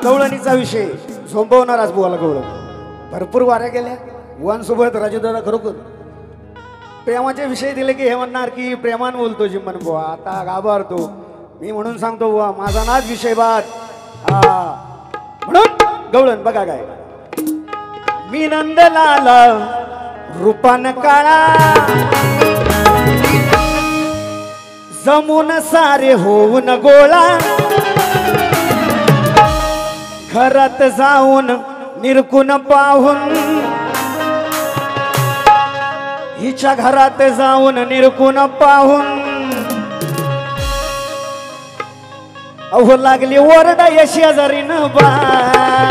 गवळणीचा विषय झोंबवणार आज बुवाला गवळण. भरपूर वाऱ्या गेल्या बुवांसोबत राजूदादा. खरोखर प्रेमाचे विषय दिले की हे म्हणणार की प्रेमान बोलतो जिम्मन बुवा. आता घाबरतो मी म्हणून सांगतो बुवा माझा नाच विषय बाद. म्हणून गवळण बघा काय. मी नंदलाल रूपान काळा जमून सारे होऊन गोळा घरात जाऊन निरकून पाहून हिच्या घरात जाऊन निरकून पाहून अहो लागली ओरडा या शेजारीनं बाय.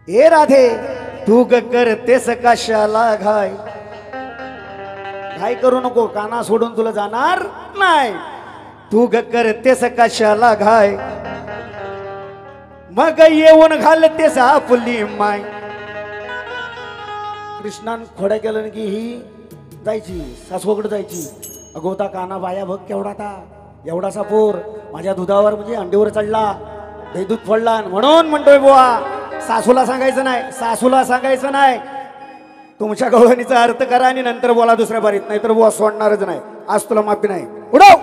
ए राधे तू ग करतेस कशाला घाय. घाय करू नको काना सोडून तुला जाणार नाही. तू ग करतेस कशाला घाय मग येऊन घालतेस आपली माय. कृष्णान खोड्या केलं की ही जायची सासवकडे जायची. अगोता काना बाया बघ केवढा एवढासा पोर माझ्या दुधावर म्हणजे अंडीवर चढला दही दूध फोडला. म्हणून म्हणतोय बुवा सासूला सांगायचं नाही. सासूला सांगायचं नाही. तुमच्या गवळणीचा अर्थ करा आणि नंतर बोला दुसऱ्या बारीत. नाही तर बुवा सोडणारच नाही. आज तुला माफी नाही. उडव.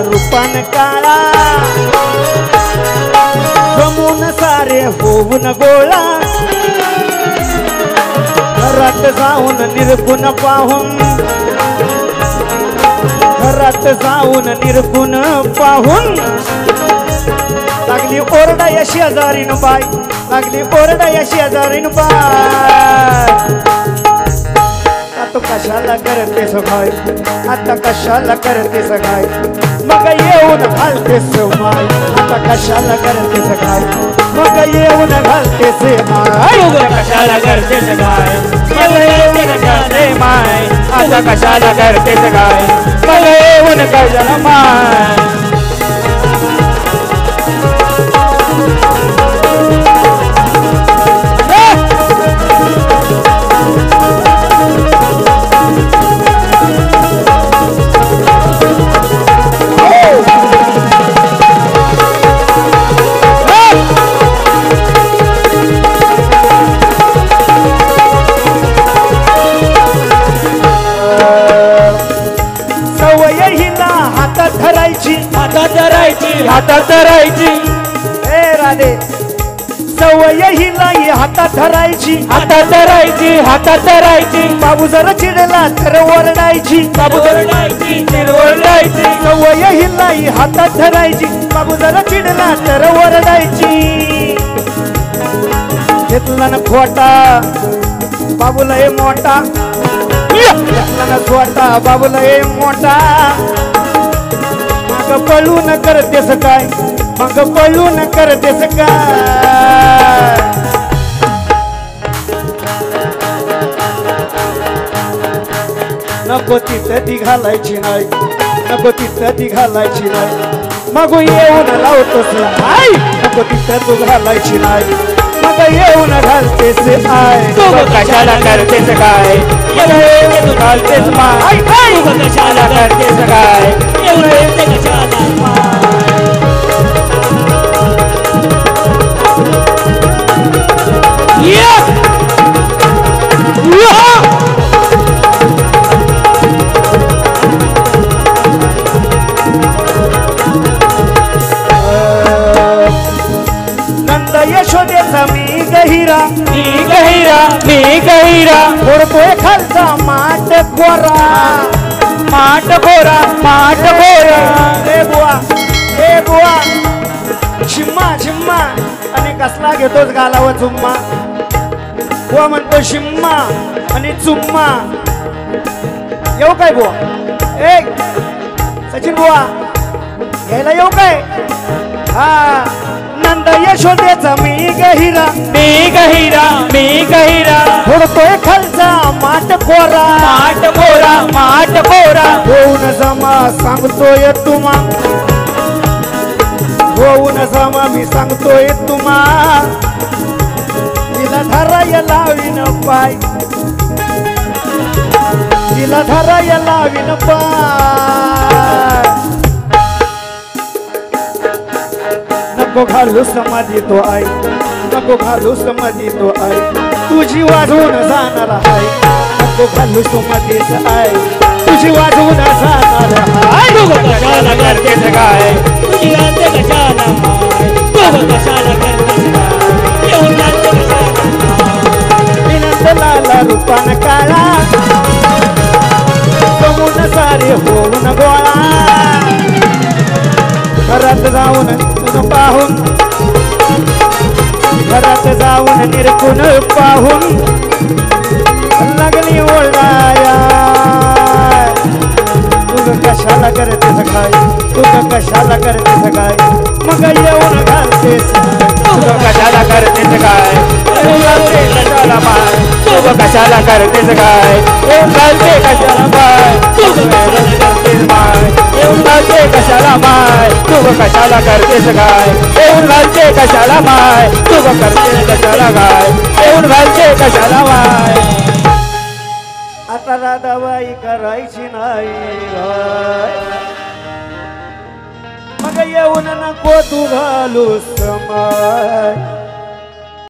रूपान काळा जमून सारे होऊन गोळा घरात जाऊन निरकून पाहून घरात जाऊन निरकून पाहून लागली ओरडा या शेजारीन बाय. लागली ओरडा या शेजारीन बाय. आता कशाला करतेस गाय. आता कशाला करतेस गाय मग येऊन घालतेस माय. आता कशाला करतेस गाय मग येऊन घालतेस माय. कशाला करतेस गाय मग येऊन घालते माय. आता कशाला करतेस गाय मग येऊन घालते माय. हातात धरायची. ए राधे सवय हिला हातात धरायची. हातात धरायची. हातात धरायची. बाबू जरा चिडला तर ओरडायची. बाबू ओरडायची. ओरडायची. सवय हिला हातात धरायची. बाबू जरा चिडला तर ओरडायची. घेतला ना खोटा बाबूला हे मोठा. घेतला ना खोटा बाबूला हे मोठा. मग पळून करतेस काय मग पळून करतेस काय. नको तिथं ती घालायची नाही. नको तिथं ती घालायची नाही. मग येऊन लावतोस आई. नको तिथं तू घालायची नाही. मग येऊन घालतेस आय. तू कशाला करतेस काय येऊन घालतेस माय. तू कशाला करतेस काय येऊन कशाला माय. नंद यशोदेचा मी गहिरा. मी गहिरा. मी गहिरा. फोडतोय खालचा माट गोरा. माट गोरा. माट गोरा. ए बुवा ए बुवा शिम्मा शिम्मा आणि कसला घेतोच गालावर चुम्मा. बुवा म्हणतो शिम्मा आणि चुम्मा. येऊ काय बुवा. ए सचिन बुवा घ्यायला येऊ काय. हा नंद यशोदेचा मी गहिरा. मी गहिरा. मी मी गहिरा फोडतोय खालचा माट कोरा माट पोरा होऊन जमा सांगतोय तुम्हा होऊन जमा मी सांगतोय तुम्हा तिला धराय लावीन पाय तिला धराय लावीन पाय नको घालू समाधी तो आई नको घालू समाधी तो आई तुझी वाढून जाणार आहे नको घालू समाधीच आई तुझी वाढून जाणार आहे तू कशाला करतेस काय तुझी राहते कशाला तू कशाला करतेस काय येऊन जाते कशाला विनंत लाला रूपान काळा जमून सारे होऊन गोळा घरात जाऊन तुझं पाहून घरात जाऊन निरखून पाहून लागली ओरडाया तुझं कशाला करतेस काय तुझं कशाला करतेस काय मग येऊन घालतेस तू कशाला करतेस काय येऊन घालते कशाला माय तू कशाला करतेस काय येऊन घालते कशाला माय तू कशाला करतेस माय येऊन घालते कशाला माय तू कशाला करतेस काय येऊन घालते कशाला माय तू करते कशाला काय येऊन घालते कशाला माय आता राधाबाई करायची नाही मग येऊन नको तू घालू समाय